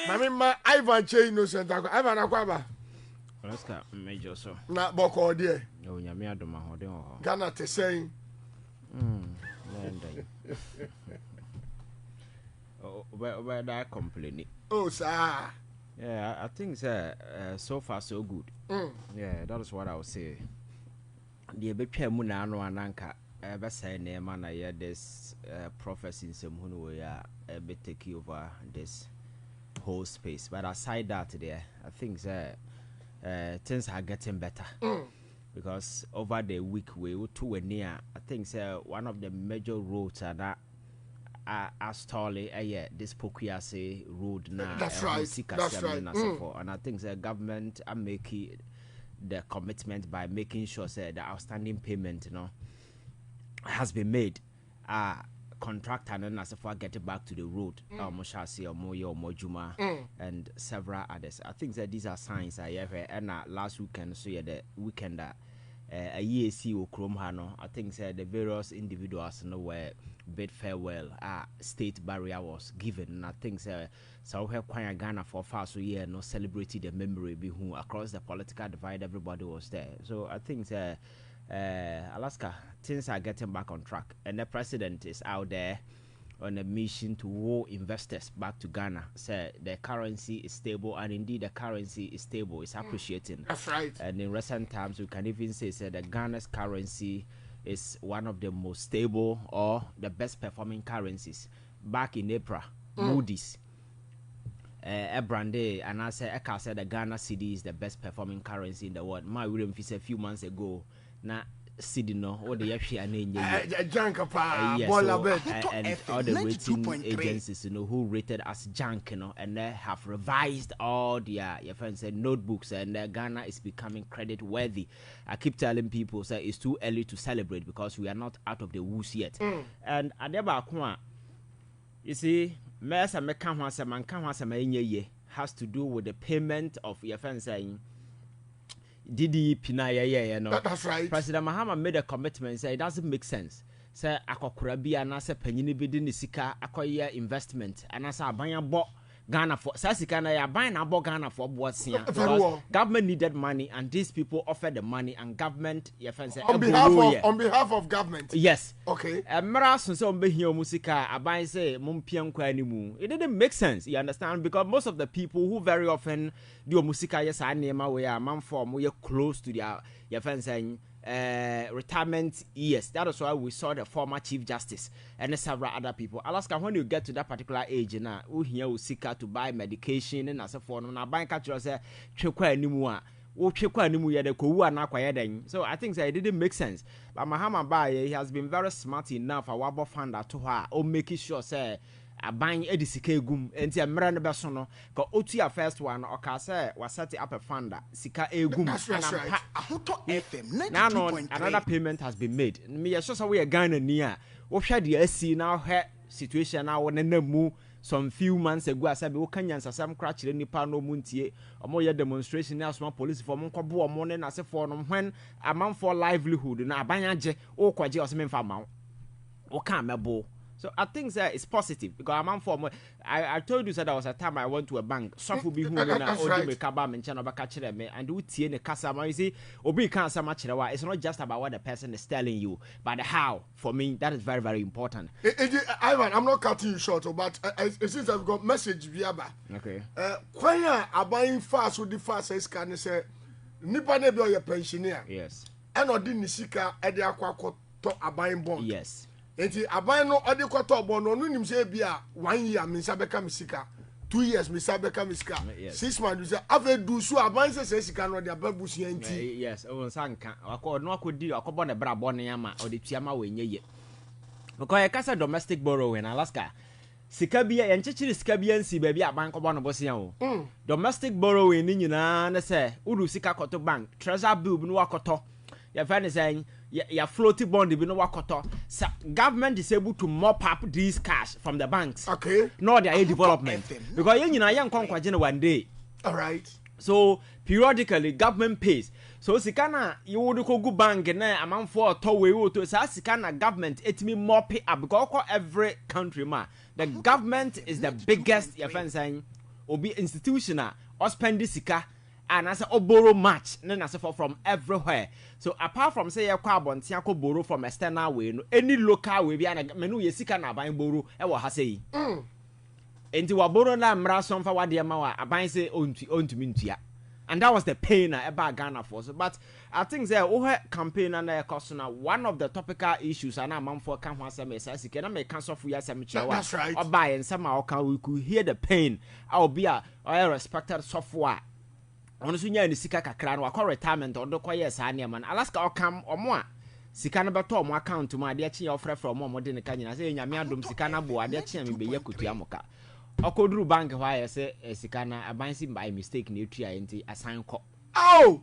Mama Ivan Kyei innocent Ivan akwaba. Alaska major so. Na boko de. No nyame adoma hode ho. Ghana te saying. Where that complaining. Oh sir. Yeah, I think so far so good. Yeah, that is what I would say. The betwa mu na anu ananka be say na ma na ya this prophecy in some who we are be take over this whole space. But aside that there, I think things are getting better. Because over the week we were to near, I think one of the major roads are that Astole this Pokuase road now. That's right. That's right. And I think the government are making the commitment by making sure the outstanding payment, has been made. Contractor and Assafuah get it back to the road. Moshasi or Moyo or Mojuma and several others. I think that these are signs I have. And last weekend, so the weekend a EAC or Kromhano, I think the various individuals were bid farewell. State barrier was given. And I think so we have quite Ghana for far so year no celebrated the memory be who across the political divide everybody was there. So I think Alaska things are getting back on track, and the president is out there on a mission to woo investors back to Ghana. Say the currency is stable, and indeed the currency is stable. It's appreciating. That's right. And in recent times, we can even say that Ghana's currency is one of the most stable or the best performing currencies. Back in April, Moody's, Brande, and I said the Ghana cedi is the best performing currency in the world. My William Fis a few months ago. Now, cedi no, all the yashi and and all the rating agencies, who rated as junk, and they have revised all their friends and notebooks, and Ghana is becoming credit worthy. I keep telling people, it's too early to celebrate because we are not out of the woods yet. And Adeba, you see, has to do with the payment of your friends saying. Didi Pinaya, That's right. President Mahama made a commitment. Say it doesn't make sense. Say akokurabi anase penyini bidi nisika akoye investment anasa abanya bo Ghana for sasika na ya abanya bo Ghana for boasia because government needed money and these people offered the money and government on behalf of government. Yes. Okay. Mara so be here musika abanya say mumpia nkwa animu. It didn't make sense. You understand? Because most of the people who very often do musika yes anema we are man form we are close to their saying retirement years. That is why we saw the former Chief Justice and several other people. Alaska, when you get to that particular age now, we here will seek out to buy medication and as a form. Now buying catch say chekwa anymore. So I think that it didn't make sense. But Mahama Baye, he has been very smart enough. Our Wabo founder to her or making sure say buying edisike gum enti emra ne beso no ko otu ya first one o ka say was set up a funder sika egum ahoto FM 92.3 another payment has been made me yes so we Ghana ni a wo hwe de asi now he situation now won na mu some few months ago asabe wo kanya nsasam kra kire nipa no muntie omo ye demonstration na asoma police for mo nkobo omo ne na se for no when amount for livelihood na abanyage wo kwaje o se memfa ma wo kan mebo. So I think that it's positive because I'm for I told you that there was a time I went to a bank. Soft will be who na odi me kaba me ncha no baka kire me and we tie ne kasa ma you see obi kan sa ma kire wa. It's not just about what the person is telling you but the how. For me that is very very important. Ivan, I'm not cutting you short but it seems I've got message biaba. Okay. Kwanya abayin fast with the fast is can say nipa na bi o ye pensioner. Yes. And odi ni sika e de akwa to abayin bond. Yes. Enti aban no ade kwato obo no no nim se bia 1 year me nsa beka misika 2 years me nsa beka misika 6 months you say ave do so aban se sika no de ababusia nti yes o nsa nka no akodi akobo ne bra bone ama o de tuama wenye ye because e kasa domestic borrowing Alaska sika bia ye nchechiri sika bia nsi ba bia aban kobo no bosia o domestic borrowing ni nyina na se uru sika koto bank treasury bill bi no wakoto ya fa ne saying your floating bond be no wakoto. So government is able to mop up these cash from the banks. Okay. Not their development. Because you know young kon one day. All right. So periodically government pays. So sikana you would go bank na amount for to we to sikana government etimi mop it up because every country ma the government is the biggest saying obi institutional or spend this sika and as a borrow much then as from everywhere. So apart from say you ko borrow from external way, no any local way be an menu ye sika na ban borrow e wo ha sei. Enti wa borrow na mra so mfa wade ma wa aban say ontumi ntua. And that was the pain about Ghana for. So, but I think that over campaign and one of the topical issues and I'm for can make cancel for that's right. Or buy and somehow we could hear the pain. I'll be a respected software. Honestly, the Sika Kakran or retirement or the quiet man. Alaska or come or more. Sikana bato mo account to my dear chi offer from more than the Kenya. Say Yamiadum Sikana Boa, dear chi be Yakutuamoka. Okodru bank why say sikana abansi by mistake ni tria enti assign call. Oh.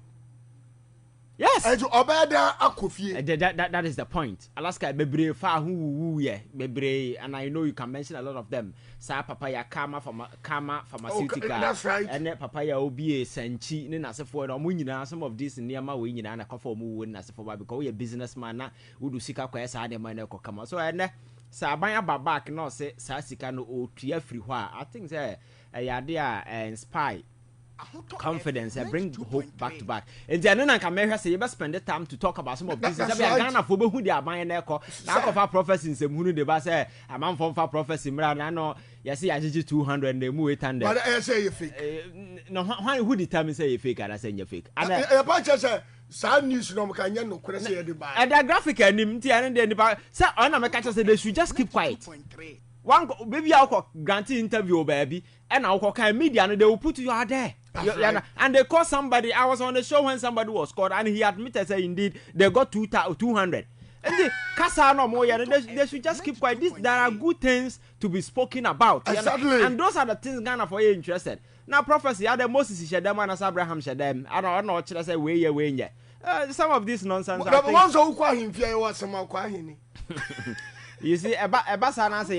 Yes. And to obeda akofie. That is the point. Alaska bebre fa hu ye bebre, and I know you can mention a lot of them. Sa papaya Kama pharmaceutical. That's right. And papaya obi senchi ni Assafuah no mu nyina some of these nearma we nyina na kofo mu wo ni Assafuah because we a businessman na we do sika kwa sa de man na kama. So and sa ban back no say sa sika no o tua free hɔ I think say yade inspire confidence and bring hope back to back. And then I can measure say you best spend the time to talk about some of these things. Ghana for who they are buying na of prophecy in some who they ba say a man from prophecy mra na no you see ajiji 200 and they move 800. But I say you fake. No who determines say you fake and I say you fake. And say sad news no can no kwere say you buy. And the graphic anim ti and then the say on na make say they should just keep quiet. One baby I'll grant interview baby and I'll call media and they will put you out there. Right. And they call somebody. I was on the show when somebody was called and he admitted say indeed they got 200. And the Casa no more they should just keep quiet. There are good things to be spoken about. Exactly. And those are the things Ghana for you interested. Now prophecy are the Moses Shedem and Abraham Shedem. I don't know what I say way. Some of this nonsense. But once who kwa him fear was some kwa hini. You see, Ebasana say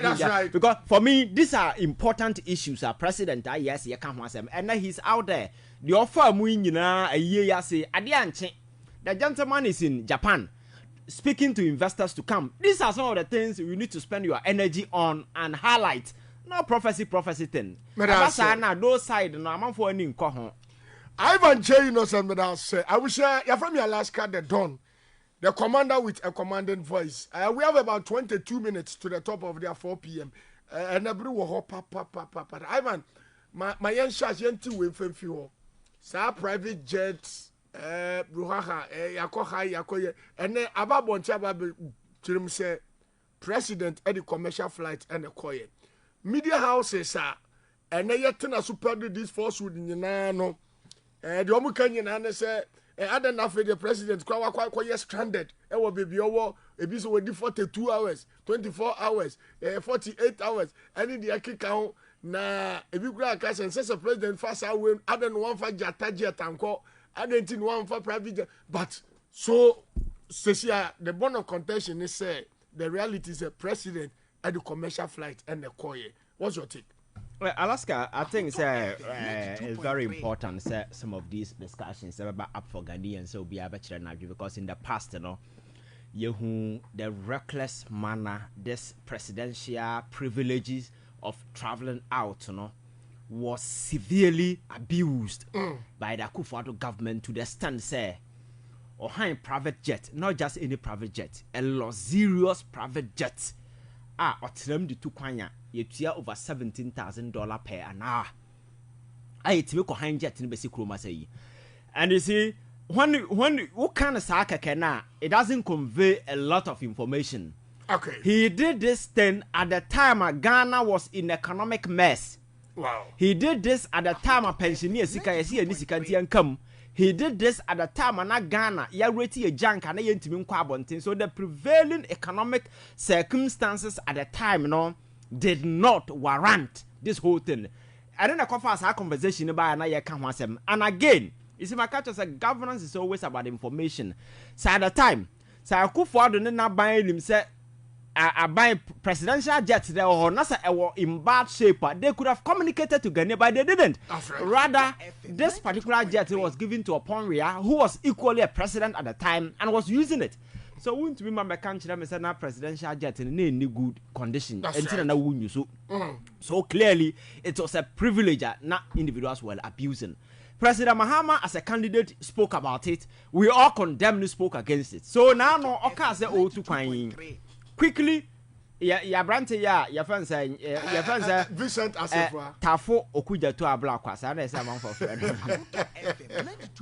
that's right. Because for me, these are important issues. President, yes, you can't want them, and he's out there. The offer muina a year say adianche. The gentleman is in Japan, speaking to investors to come. These are some of the things you need to spend your energy on and highlight. No prophecy thing. Ebasana those side no amount for any inko. Ivan J. Innocent, but I'll say I will share. You're from Alaska, the Dawn. The commander with a commanding voice. We have about 22 minutes to the top of their 4 p.m. And every hop. Ivan, my young shas yenti we few. Sa private jets, brouhaha, yakoye, and then ababon chaba to say president at the commercial flight and the koye. Media houses are and they yet na super this force with no. The Omukanya say. Other than the president, quite stranded. It will be over a bit of 42 hours, 24 hours, 48 hours. Any the kick out na if you grab cash and says a president fast away, other than one for Jataja Tanko, other than one for private. But so, Cecia, the bone of contention is say the reality is a president at the commercial flight and the Kyei. What's your take? Well, Alaska, I think it's very important. Some of these discussions about up for Ghanaians so be able to because in the past, the reckless manner, this presidential privileges of traveling out, was severely abused by the Akufo-Addo government to the extent say, or high private jet, not just any private jet, a luxurious private jet. Otlem di tukwanya yetua over $17,000 per an hour. It make a jet in basic room say. And you see, when what kind of saka can it doesn't convey a lot of information. Okay. He did this thing at the time Ghana was in economic mess. Wow. He did this at the time pensioners sika come. He did this at the time and Ghana, ya rate a junk and a so the prevailing economic circumstances at the time did not warrant this whole thing. I don't know how our conversation about and again, you see my catch as a governance is always about information. So at the time, so I could afford not buying him say I buy presidential jets there or NASA in bad shape. They could have communicated to Ghana, but they didn't. Right. Rather, this particular jet was given to a Ponria who was equally a president at the time and was using it. So won't be my country me say na presidential jet in any good condition until na won you so. So clearly it was a privilege that not individuals were abusing. President Mahama as a candidate spoke about it. We all condemned, spoke against it. So now no okay say oh to quickly brante your friend say Vincent Assafuah Tafo okuja to abla kwasa na say man for friend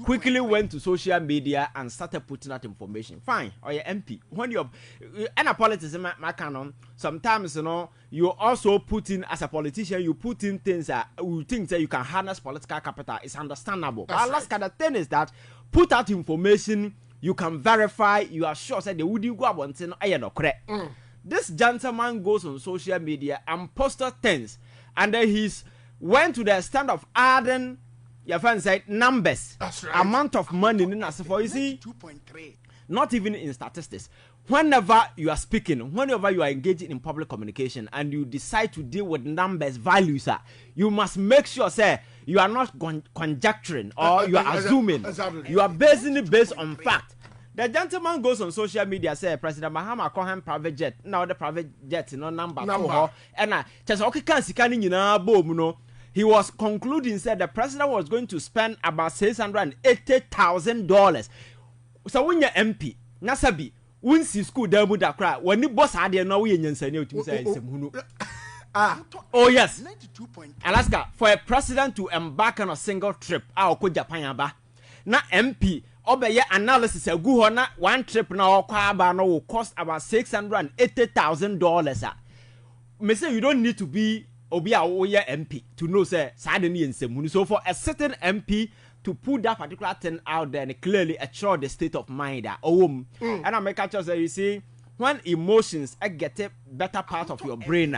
quickly went to social media and started putting out information. Fine, or your MP when you and a politics my canon sometimes you also put in as a politician you put in things that you think that you can harness political capital. It's understandable. But last kind of thing is that put out information you can verify, you are sure that they would go up until no correct. This gentleman goes on social media and posted things, and then he's went to the extent of adding your friend said numbers, amount of money in Assafuah. You see, 2.3. Not even in statistics. Whenever you are speaking, whenever you are engaging in public communication, and you decide to deal with numbers, values, you must make sure, say, you are not conjecturing or you are assuming. You are basing it based on fact. The gentleman goes on social media, say President Mahama call him private jet. Now the private jet, number. And just okay, can't see he was concluding said the president was going to spend about $680,000. So when you're MP, Nasabi, when see school there would cry when the boss had no way in oh yes, Alaska for a president to embark on a single trip. I'll go Japan ba. Na MP obey analysis a good na one trip na okwa no will cost about $680,000. Me say you don't need to be obi a MP to know say sadeni ensem. So for a certain MP to put that particular thing out there and clearly assure the state of mind and I make a choice. You see, when emotions get a better part of your brain,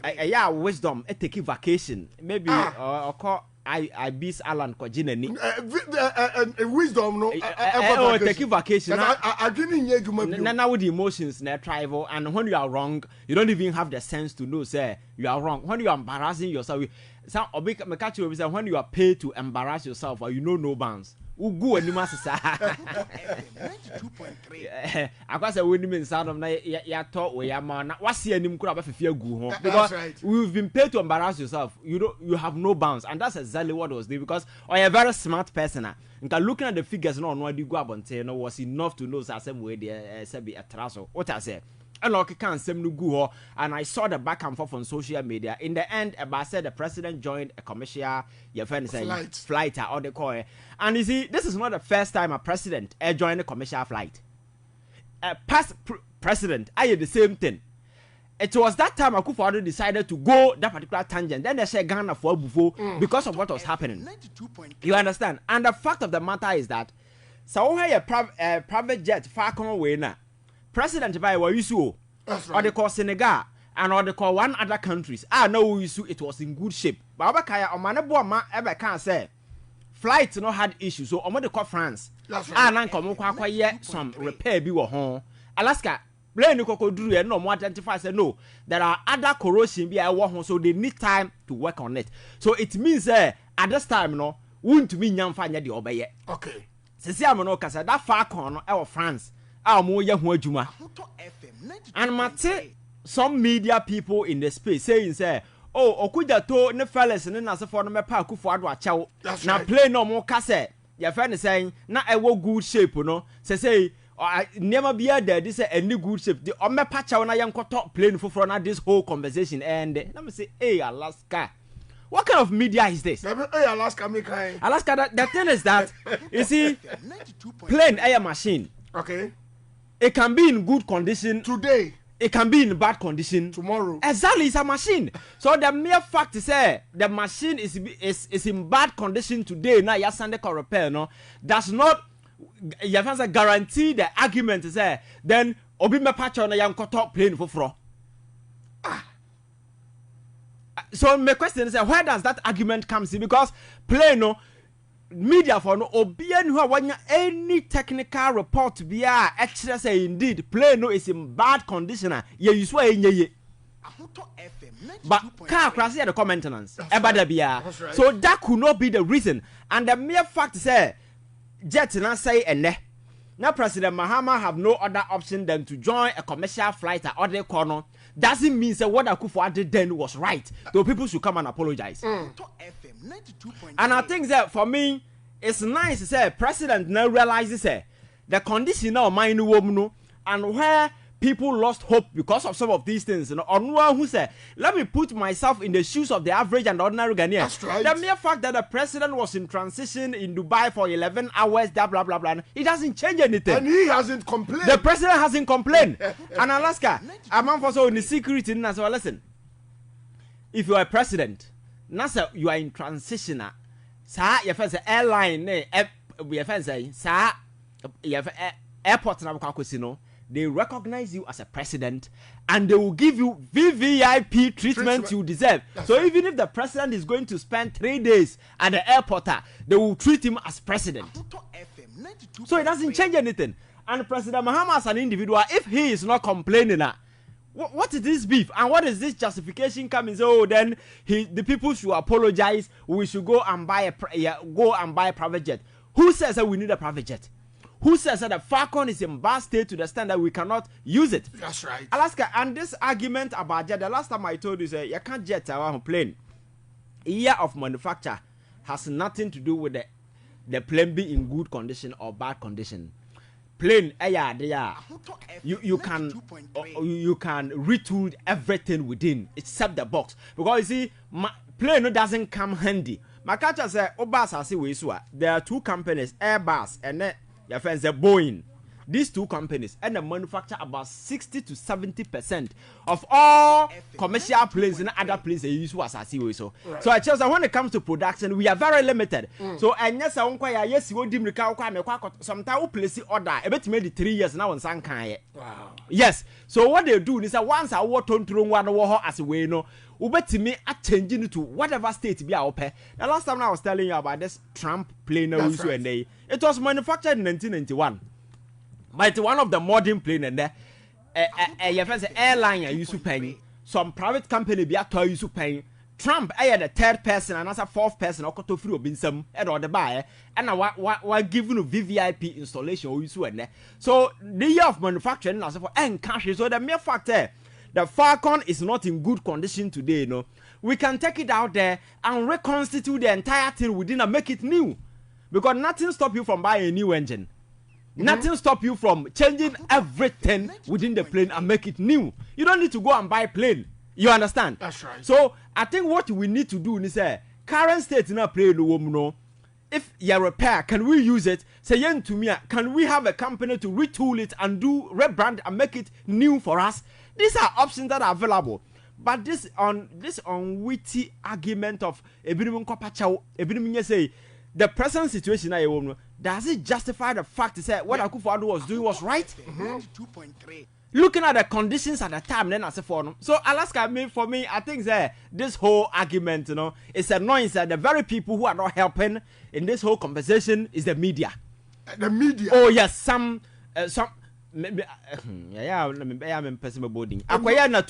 yeah, wisdom, take a vacation, maybe or call I beat Alan Kojineni. Wisdom, no, take a vacation. I didn't hear you. Now with the emotions, travel, and when you are wrong, you don't even have the sense to know, say you are wrong. When you are embarrassing yourself, when you are paid to embarrass yourself, or you know no bounds. Ugu and you must say, I was a winning sound of ya talk where your man was here and could have feel good because we've been paid to embarrass yourself. You have no bounds, and that's exactly what was there because you're a very smart person. And looking at the figures, no one you go up and say no was enough to know some way there be a trasso. What I say. And I saw the back and forth on social media. In the end, I said the president joined a commercial flight or the call. And you see, this is not the first time a president joined a commercial flight. Past president, I did the same thing. It was that time Akufo-Addo decided to go that particular tangent. Then they said Ghana for before because of what was happening. You understand? And the fact of the matter is that so a private jet far come away now. President by Wayusu or they call Senegal and or they call one other countries. I know it was in good shape. But Abakaya or Manabo ever can't say flight no had issues. So on the call France. And come some repair be home. Alaska, blame no Drew and no more identify say no. There are other corrosion be home, so they need time to work on it. So it means at this time no won't mean young find the obey. Okay. Sisiamono Casa that far corner our France. And Mate, some media people in the space saying, say, oh, Okuja to ne fellas and then as a former park for Adwa now play no more cassette. Your friend is saying, not a good shape, say, I never be there. This is a new good shape. The Ome Pacha on a young top playing for this whole conversation. And let me say, hey, Alaska. What kind of media is this? Alaska, the thing is that, you see, plain air machine. Okay. It can be in good condition today. It can be in bad condition tomorrow. Exactly, it's a machine. So the mere fact is the machine is in bad condition today. Now you send a repair. No, does not you have to guarantee the argument is then obi me patch on a young top plane for fro. So my question is where does that argument come in? Because plane media for no obian who are any technical report be extra say indeed plane is in bad condition. You swear in but car crash the commentations so that could not be the reason. And the mere fact say jet na say ene Now President Mahama have no other option than to join a commercial flight at other corner. Doesn't mean that what Akufo did then was right. Though people should come and apologize. And I think that for me, it's nice to say President now realizes the condition now mind and where people lost hope because of some of these things. You know, on one who said, let me put myself in the shoes of the average and ordinary Ghanaian. That's right. The mere fact that the president was in transition in Dubai for 11 hours, blah, blah, blah, blah, it doesn't change anything. And he hasn't complained. The president hasn't complained. And Alaska, I'm on for so in the security, and so listen, if you are a president, NASA, you are in transition. Sir, your first airline, your first sir, your airport, they recognize you as a president and they will give you VVIP treatment you deserve. So even if the president is going to spend 3 days at the airport, they will treat him as president. So it doesn't change anything. And President Mahama as an individual, if he is not complaining, what is this beef? And what is this justification coming? So then the people should apologize. We should go and buy a private jet. Who says that we need a private jet? Who says that the Falcon is in bad state to the extent that we cannot use it? That's right. Alaska, and this argument about jet, the last time I told you, you can't jet our plane. Year of manufacture has nothing to do with the plane being in good condition or bad condition. Plane, you can retool everything within except the box. Because you see, plane doesn't come handy. My catcher said, there are two companies, Airbus and your friends are Boeing. These two companies and they manufacture about 60 to 70% of all commercial planes and other planes they use as I see so. Right. So I tell you, when it comes to production, we are very limited. So and yes, I won't yes, you dim sometimes we place the order. I bet made 3 years now on Sankai. Wow. Yes. So what they do is that once I walk on through one war as a way, no. Me at changing it to whatever state be our pay. The last time I was telling you about this Trump plane, right. It was manufactured in 1991. But one of the modern plane and there, airline used to pay. Some private company be at used to pay. Trump, I had a third person and as a fourth person, or to free bin some or the buyer, and I giving you VVIP installation or use there. So the year of manufacturing as for and cash. So the mere fact the Falcon is not in good condition today, no. We can take it out there and reconstitute the entire thing within and make it new. Because nothing stop you from buying a new engine. Nothing stop you from changing everything within the plane and make it new. You don't need to go and buy a plane. You understand? That's right. So I think what we need to do is current state in a plane, no. If you repair, can we use it? Say to me, can we have a company to retool it and do rebrand and make it new for us? These are options that are available. But this unwitty argument of the present situation, does it justify the fact that what Akufo-Addo was doing was right? Looking at the conditions at the time, then as a forum. So Alaska, for me, I think that this whole argument, is annoying that the very people who are not helping in this whole conversation is the media. The media. Oh yes, some. I'm person boarding. Akwaya na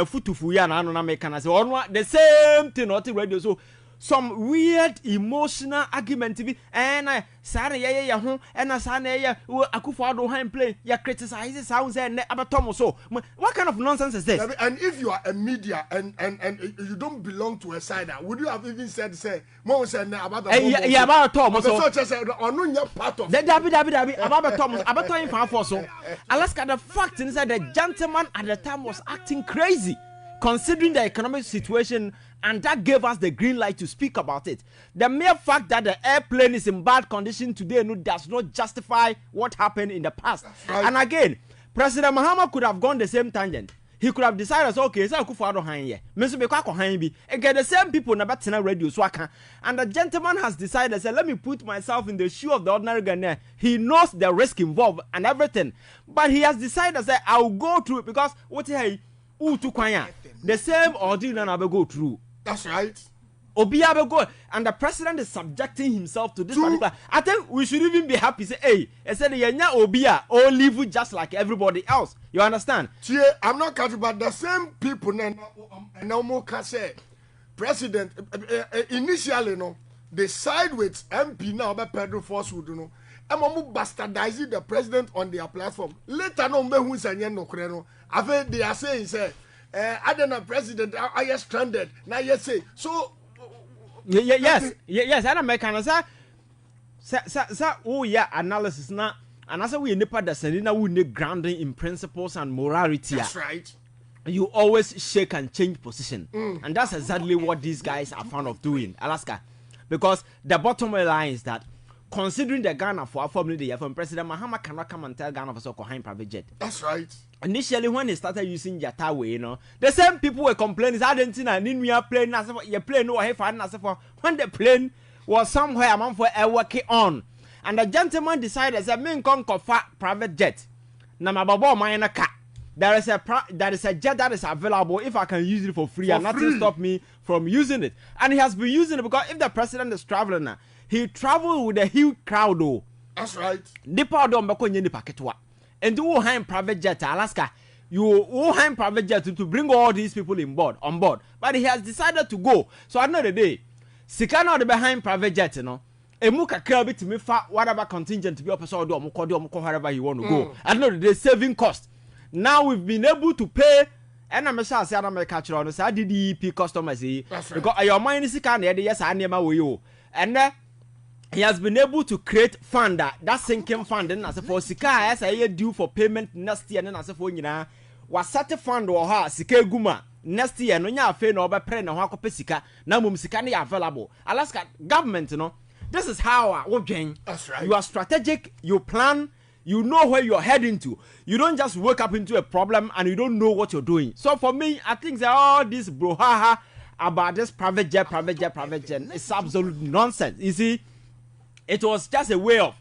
futufu ya na anu na meka na say the same thing on the radio. So some weird emotional argument be and sare ya ho and sane ya Akufo-Addo hand play ya criticize sounds and abatom so what kind of nonsense is this? And if you are a media and you don't belong to a side, would you have even said more say about about Tom so part of Dabi about Tom about time for so Alaska the fact is that the gentleman at the time was acting crazy considering the economic situation, and that gave us the green light to speak about it. The mere fact that the airplane is in bad condition today does not justify what happened in the past. Right. And again, President Mahama could have gone the same tangent. He could have decided, okay, so Akufo-Addo hang here. Again, the same people never turn radio so I can. And the gentleman has decided, say, let me put myself in the shoe of the ordinary Ghanaian. He knows the risk involved and everything. But he has decided, say, I'll go through it because what the same ordeal and I will go through. That's right. Obiabe go, and the president is subjecting himself to this particular. I think we should even be happy. Say, hey, I said, Obia, or live just like everybody else. You understand? I'm not catching, but the same people now more can say, president initially, they side with MP now, but Pedro Force would Emamu bastardizing the president on their platform. Later no mbe hu sanye no kure no. Ave they are saying say Adena president I stranded. Now you say so yes, and American say oh yeah analysis na and as we nipa da senina we need grounding in principles and morality. That's right. You always shake and change position. And that's exactly what these guys are fond of doing, Alaska. Because the bottom line is that considering the Ghana for formula from President Mahama cannot come and tell Ghana for so called private jet. That's right. Initially, when he started using Yatawe, you know, the same people were complaining, Argentina, Ninuya plane, your plane, no, when the plane was somewhere among for a working on. And the gentleman decided, that main con private jet. Namababo, my car. There is a jet that is available if I can use it for free and nothing stop me from using it. And he has been using it because if the president is traveling now, he travel with a huge crowd though. That's right. Nipa do mbeko nye nipa ketwa. And do high private jet Alaska. You high private jet to bring all these people on board. But he has decided to go. So at the end of the day, Sikana the behind private jet, you know. Emu kakra bit me fa whatever contingent to be up so do omo wherever you want to go. At the end of the day, saving cost. Now we've been able to pay, and I'm sure I am catch on. So I did EP customers because your money is kind of yes, I never will. And he has been able to create fund that sinking fund. And as for Sika, as I due for payment next year, and as for you know, was set a fund or her Sika Guma next year. No, ya fair no, but pray no, how Sika now Sika available. Alaska government, you know, this is how I work. That's right. You are strategic. You plan. You know where you're heading to. You don't just wake up into a problem and you don't know what you're doing. So for me, I think that all this brouhaha about this private jet, it's absolute nonsense. You see, it was just a way of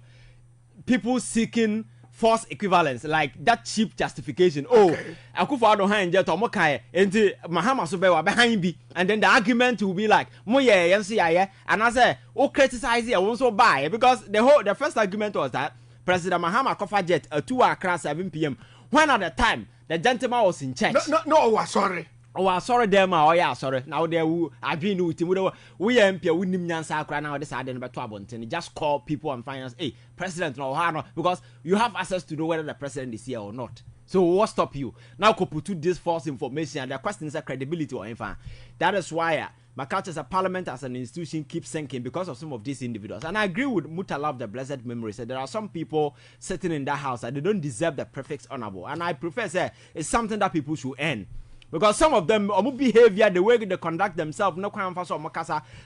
people seeking false equivalence, like that cheap justification. Oh, Akufo-Addo hand jet omokai enti Mahama so bewa behind be, and then the argument will be like, moye NCIA, and I say, oh criticize it, I won't so buy because the first argument was that President Mahama covered jet at 2 o'clock 7 p.m. When at the time the gentleman was in church. No, sorry. Oh, sorry, them. Oh, yeah, sorry. Now they will agree with him. We MP, we nim nyansa kra now this idea about Twabontin. Just call people and finance. Hey, President, no, because you have access to know whether the president is here or not. So what stop you now? Could put this false information and the question is a credibility or anything. That is why my culture as a parliament as an institution keeps sinking because of some of these individuals. And I agree with Mutalov, the blessed memory, said there are some people sitting in that house that they don't deserve the prefix honorable. And I prefer say it's something that people should earn. Because some of them, behavior, the way they conduct themselves, no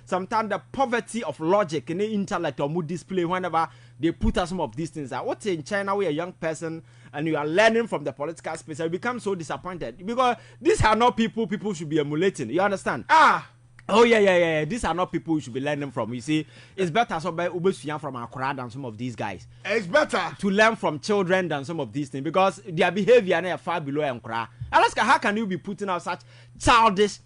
sometimes the poverty of logic and intellect or mood display whenever they put out some of these things. What's in China where a young person and you are learning from the political space, you become so disappointed because these are not people should be emulating. You understand? Oh yeah. These are not people who should be learning from. You see, it's better from Accra than some of these guys. It's better to learn from children than some of these things because their behavior are far below Accra. Alaska, how can you be putting out such childish,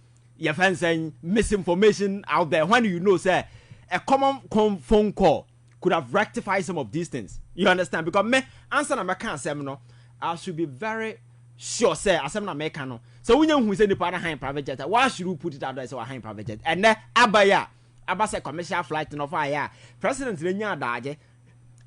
saying misinformation out there when you know, say, a common phone call could have rectified some of these things? You understand? Because me answer na American seminar, I should be very sure, say, as I'm American. So when you say the part of high private jet, why should you put it out there as a high private jet? And then Abaya commercial flight in fire. President Lenya Daje,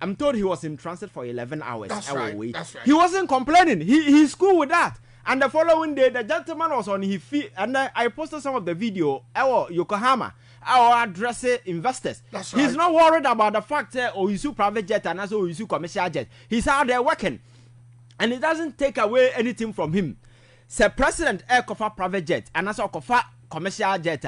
I'm told he was in transit for 11 hours. That's right. That's right. He wasn't complaining. He's cool with that. And the following day, the gentleman was on his feet, and I posted some of the video. Yokohama, our address investors. That's right. He's not worried about the fact that you use private jet and also you use commercial jet. He's out there working, and it doesn't take away anything from him. Sir President Air Kofa private jet and also Kofa commercial jet.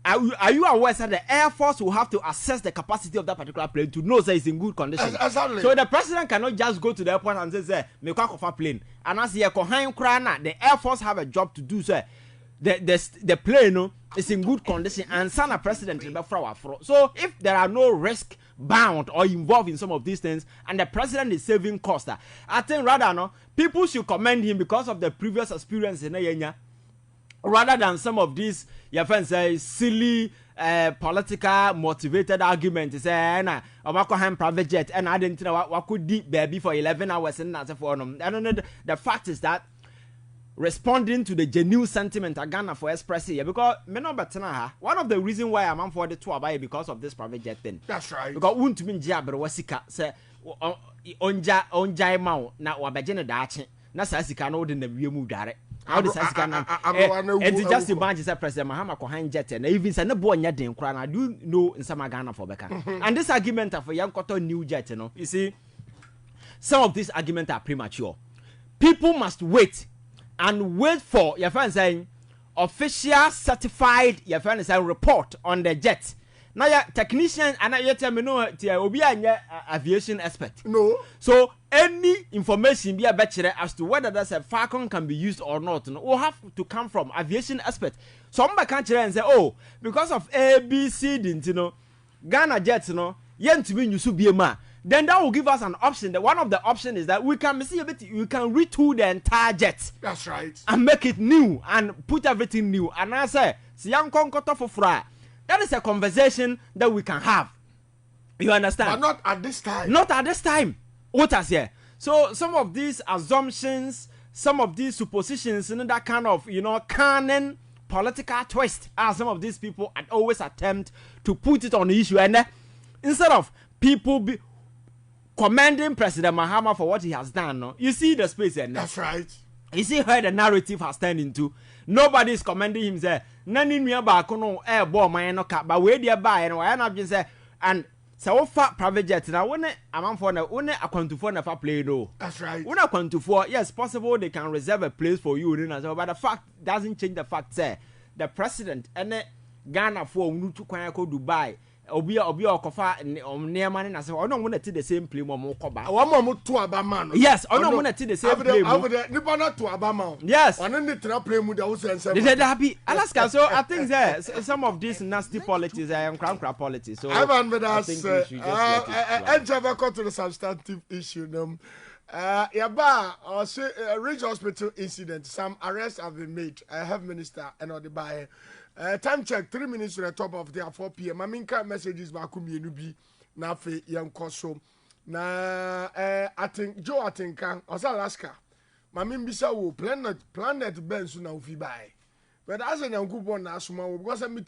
Are you aware that the Air Force will have to assess the capacity of that particular plane to know that it's in good condition? Exactly. So the president cannot just go to the airport and say, "Me kwa kofa plane." And as the Air Force have a job to do, sir. The plane is in good condition and son a president. So if there are no risk bound or involved in some of these things, and the president is saving cost, I think rather people should commend him because of the previous experience in Kenya. Rather than some of these, your friends say, silly political motivated arguments, say, I'm private jet, and I didn't know what could deep baby for 11 hours and that's for them. And the fact is that responding to the genuine sentiment of Ghana for expressing here because me no betena one of the reasons why I'm for the two about because of this private jet thing. That's right. Because won't mean jabber wasika say onja mau na wabegene dache na sasika no de na wiemu dare. How the sasika na and just imagine say President Mahama ko han jet and even say na bo nya den kra na do know in some Ghana for beka. And this argument for young cotton new jet you see some of these arguments are premature. People must wait for your friend saying official certified your friend saying report on the jet. Now your technician and you tell me no obi anya aviation expert. No. So any information be a better as to whether that's a Falcon can be used or not, will have to come from aviation expert. Somebody can't and say, oh, because of ABC didn't Ghana jets yen to be you be a man. Then that will give us an option. The one of the options is that we can see a bit, we can retool the entire jet. That's right. And make it new and put everything new. And I say, that is a conversation that we can have. You understand? But not at this time. Not at this time. What has here? So some of these assumptions, some of these suppositions, that kind of canon political twist, as some of these people always attempt to put it on the issue, and instead of people be commending President Mahama for what he has done, no? You see the space and that's right. You see where the narrative has turned into. Nobody is commending him. Say, "Nani nuya ba kono ball my no cap, but where they buy and why not just say and so far private jet now when I'm for na one account for never play though." That's right. When account for yes possible they can reserve a place for you, but the fact doesn't change the fact say the president and Ghana for to Dubai. Obi okofa neema na say ono mo na ti the same play mo koba one more to abama no yes ono mo na ti the same play mo nipa na to abama yes one ni tra play mu da wo sense did that happy Alaska so I think there some of these nasty politics cram politics so Ivan with us enter go to the substantive issue yaba or say Ridge Hospital incident some arrests have been made health minister and all the by time check 3 minutes to the top of the 4 p.m. I mean, messages back to me be na fe young koso na I think Joe Atinkan or Alaska. Mami bisa wo planet Ben so na ufi buy. But as a young good one na suma because I meet